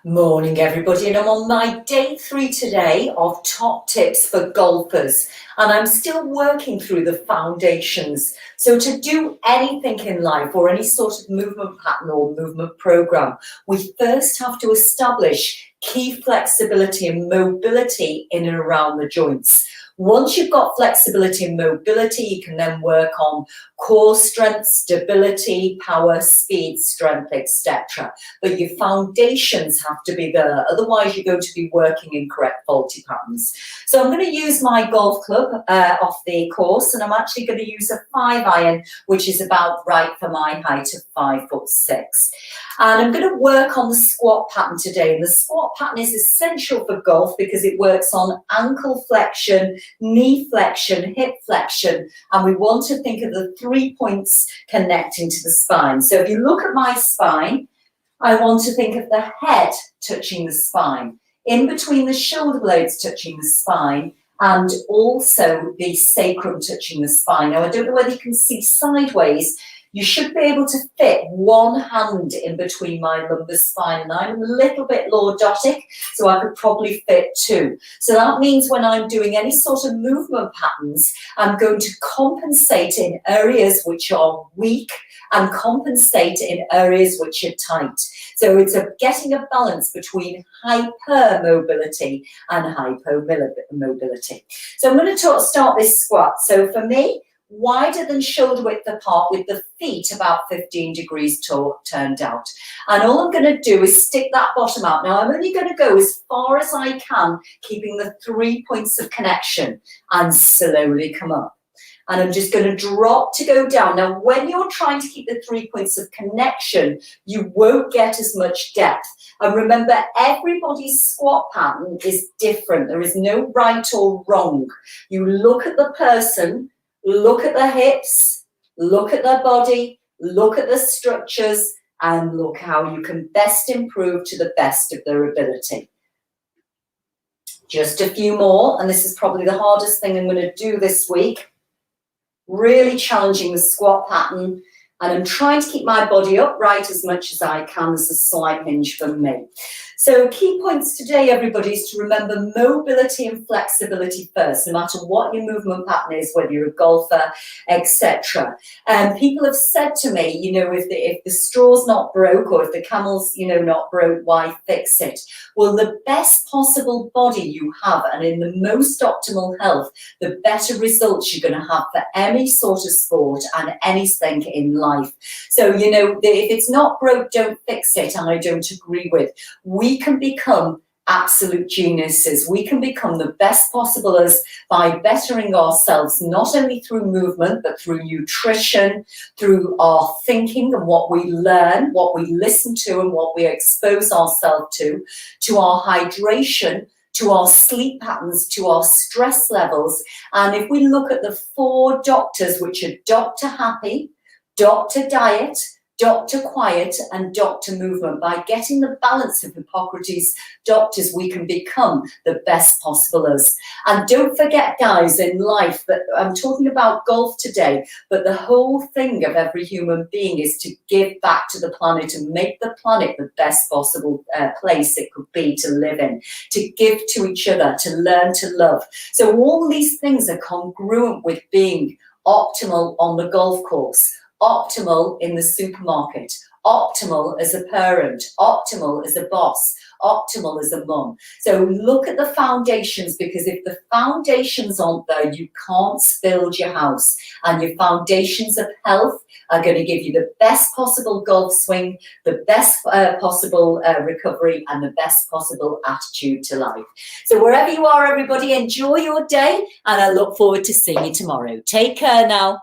Morning everybody, and I'm on my day 3 today of top tips for golfers, and I'm still working through the foundations. So to do anything in life or any sort of movement pattern or movement program, we first have to establish key flexibility and mobility in and around the joints. Once you've got flexibility and mobility, you can then work on core strength, stability, power, speed, strength, etc. But your foundations have to be there, otherwise you're going to be working in correct faulty patterns. So I'm going to use my golf club off the course, and I'm actually going to use a 5-iron, which is about right for my height of 5'6". And I'm going to work on the squat pattern today. And the squat pattern is essential for golf because it works on ankle flexion, knee flexion, hip flexion, and we want to think of the 3 points connecting to the spine. So if you look at my spine, I want to think of the head touching the spine, in between the shoulder blades touching the spine, and also the sacrum touching the spine. Now, I don't know whether you can see sideways. You should be able to fit one hand in between my lumbar spine, and I'm a little bit lordotic, so I could probably fit 2. So that means when I'm doing any sort of movement patterns, I'm going to compensate in areas which are weak and compensate in areas which are tight. So it's getting a balance between hypermobility and hypomobility. So I'm going to start this squat. So for me, wider than shoulder width apart with the feet about 15 degrees turned out. And all I'm going to do is stick that bottom out. Now I'm only going to go as far as I can, keeping the 3 points of connection, and slowly come up. And I'm just going to drop to go down. Now, when you're trying to keep the 3 points of connection, you won't get as much depth. And remember, everybody's squat pattern is different. There is no right or wrong. You look at the person, look at their hips, look at their body, look at the structures, and look how you can best improve to the best of their ability. Just a few more, and this is probably the hardest thing I'm going to do this week. Really challenging the squat pattern, and I'm trying to keep my body upright as much as I can. There's a slight hinge for me. So key points today, everybody, is to remember mobility and flexibility first, no matter what your movement pattern is, whether you're a golfer, etc. People have said to me, if the straw's not broke, or if the camel's, not broke, why fix it? Well, the best possible body you have, and in the most optimal health, the better results you're going to have for any sort of sport and anything in life. So, if it's not broke, don't fix it, and I don't agree with. We can become absolute geniuses. We can become the best possible us by bettering ourselves, not only through movement, but through nutrition, through our thinking and what we learn, what we listen to and what we expose ourselves to our hydration, to our sleep patterns, to our stress levels. And if we look at the 4 doctors, which are Dr. Happy, Dr. Diet, Dr. Quiet, and Dr. Movement, by getting the balance of Hippocrates' doctors, we can become the best possible us. And don't forget, guys, in life, that I'm talking about golf today, but the whole thing of every human being is to give back to the planet and make the planet the best possible place it could be to live in, to give to each other, to learn to love. So all these things are congruent with being optimal on the golf course, optimal in the supermarket, optimal as a parent, optimal as a boss, optimal as a mum. So look at the foundations, because if the foundations aren't there, you can't build your house. And your foundations of health are going to give you the best possible golf swing, the best possible recovery, and the best possible attitude to life. So wherever you are, everybody, enjoy your day, and I look forward to seeing you tomorrow. Take care now.